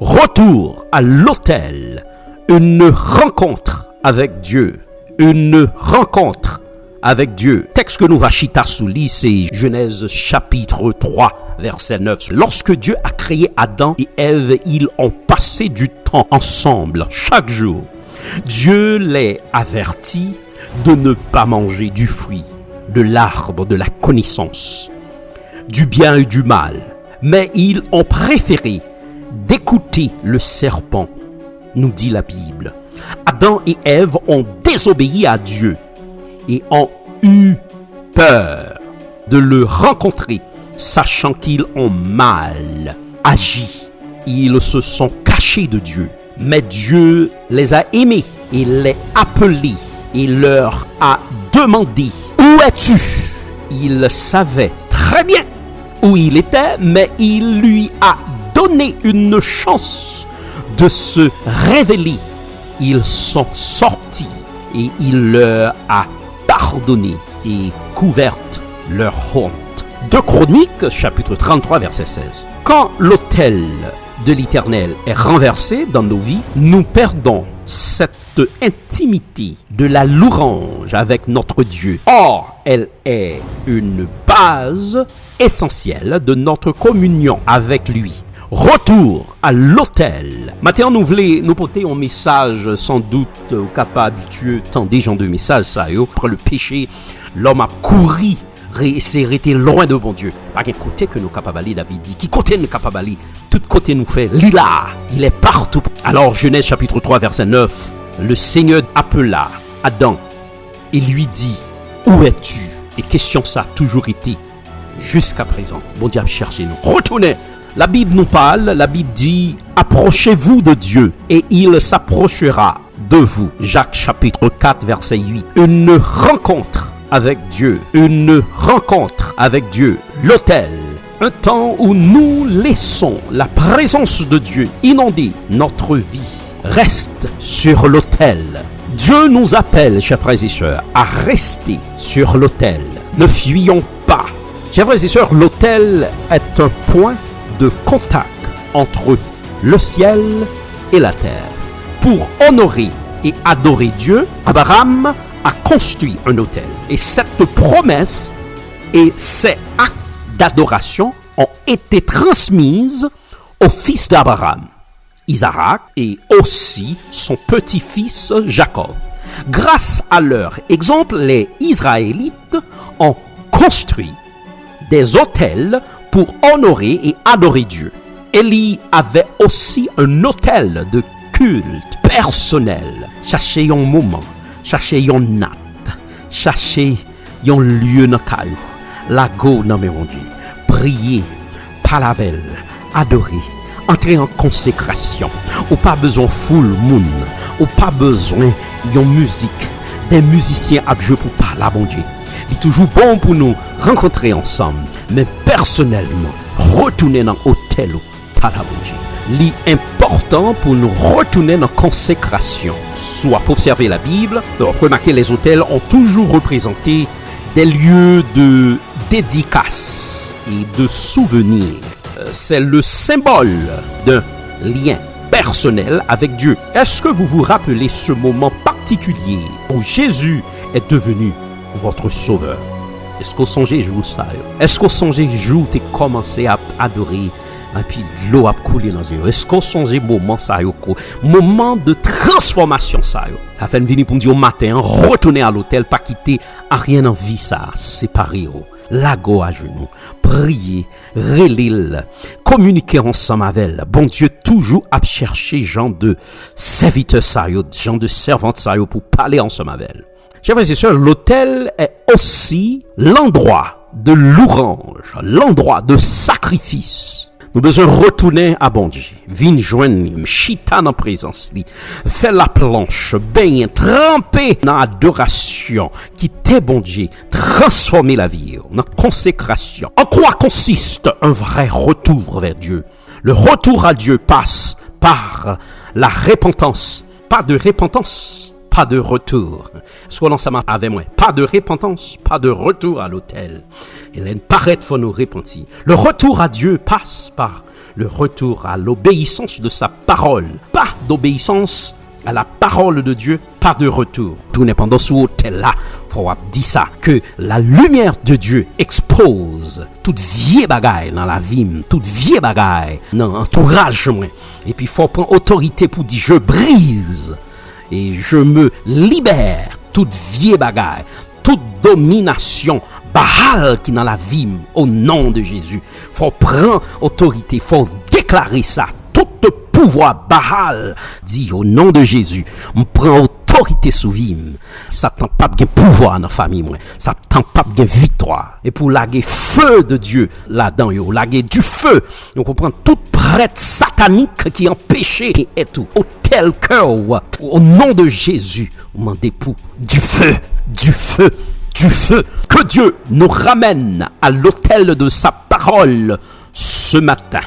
Retour à l'autel, une rencontre avec Dieu, une rencontre avec Dieu. Texte que nous va chita sous lit, c'est Genèse chapitre 3, verset 9. Lorsque Dieu a créé Adam et Ève, ils ont passé du temps ensemble chaque jour. Dieu les avertit de ne pas manger du fruit de l'arbre de la connaissance, du bien et du mal. Mais ils ont préféré d'écouter le serpent, nous dit la Bible. Adam et Ève ont désobéi à Dieu et ont eu peur de le rencontrer, sachant qu'ils ont mal agi. Ils se sont cachés de Dieu. Mais Dieu les a aimés et les appelés et leur a demandé « Où es-tu » Il savait très bien où il était, mais il lui a donné une chance de se révéler. Ils sont sortis et il leur a pardonné et couvert leur honte. 2 Chroniques, chapitre 33, verset 16. Quand l'autel de l'Éternel est renversé dans nos vies, nous perdons cette intimité de la louange avec notre Dieu. Or, elle est une base essentielle de notre communion avec lui. Retour à l'autel. Maintenant, nous voulons nous porter un message sans doute au capable habitué, tant des gens de messages, ça, après le péché, l'homme a couru, c'est resté loin de bon Dieu. Par quel côté que nous capables d'aller, David dit, qui côté nous capables d'aller, tout côté nous fait, là, il est partout. Alors, Genèse chapitre 3, verset 9, le Seigneur appela Adam et lui dit, où es-tu? Et question ça a toujours été, jusqu'à présent. Bon Dieu, cherchez-nous. Retournez. La Bible nous parle, la Bible dit, approchez-vous de Dieu et il s'approchera de vous. Jacques chapitre 4, verset 8. Une rencontre avec Dieu, une rencontre avec Dieu, l'autel. Un temps où nous laissons la présence de Dieu inonder notre vie. Reste sur l'autel. Dieu nous appelle, chers frères et sœurs, à rester sur l'autel. Ne fuyons pas. Chers frères et sœurs, l'autel est un point de contact entre le ciel et la terre. Pour honorer et adorer Dieu, Abraham a construit un autel. Et cette promesse et ces actes d'adoration ont été transmises au fils d'Abraham, Isaac, et aussi son petit-fils Jacob. Grâce à leur exemple, les Israélites ont construit des autels pour honorer et adorer Dieu. Élie avait aussi un autel de culte personnel. Cherchez un moment, cherchez un nat, cherchez un lieu dans le la go dans mes Dieu. Priez, palavel, adorer, entrer en consécration. Ou pas besoin full moon, ou pas besoin de musique, des musiciens à jouer pour parler, bon Dieu. Il est toujours bon pour nous rencontrer ensemble, mais personnellement, retourner dans l'hôtel par la bon Dieu. L'important pour nous retourner dans la consécration, soit pour observer la Bible, remarquez les hôtels ont toujours représenté des lieux de dédicace et de souvenirs. C'est le symbole d'un lien personnel avec Dieu. Est-ce que vous vous rappelez ce moment particulier où Jésus est devenu votre sauveur? Est-ce qu'on songeait jour ça? Est-ce qu'on songeait jour tu commencé à adorer et puis l'eau a coulé dans les yeux? Est-ce qu'on songeait moment ça moment de transformation ça? Ça fait venir pour me dire au matin, retourner à l'hôtel, pas quitter à rien en vie ça, séparer. Lago à genoux, prier, relire, communiquer ensemble avec elle. Bon Dieu, toujours à chercher gens de serviteurs ça, gens de servantes ça pour parler ensemble avec elle. Chers frères et sœurs, l'autel est aussi l'endroit de louange, l'endroit de sacrifice. Nous besoin retourner à bon Dieu, vin joindre, chita dans présence li, faire la planche, baigner, tremper dans adoration, qui t'est bon Dieu, transformer la vie, dans consécration. En quoi consiste un vrai retour vers Dieu? Le retour à Dieu passe par la repentance, pas de repentance. Pas de retour. Soit ensemble avec moi. Pas de repentance, pas de retour à l'autel. Il paraît faut nous repentir. Le retour à Dieu passe par le retour à l'obéissance de sa parole. Pas d'obéissance à la parole de Dieu, pas de retour. Tout n'est pendant ce hôtel-là, faut dire ça, que la lumière de Dieu expose toute vieille bagaille dans la vie, toute vieille bagaille dans l'entourage. Et puis, il faut prendre autorité pour dire, je brise et je me libère toute vieille bagaille, toute domination, Baal qui dans la vie, au nom de Jésus. Il faut prendre autorité, il faut déclarer ça. Tout pouvoir Baal dit au nom de Jésus, on prend autorité sous vie. Satan pas de pouvoir dans la famille, moi. Satan pas de victoire. Et pour laguer feu de Dieu là-dedans, laguer du feu, on comprend tout prêtre satanique qui empêchait et tout. Au tel cœur, au nom de Jésus, on demande pour du feu, du feu, du feu. Que Dieu nous ramène à l'autel de sa parole ce matin.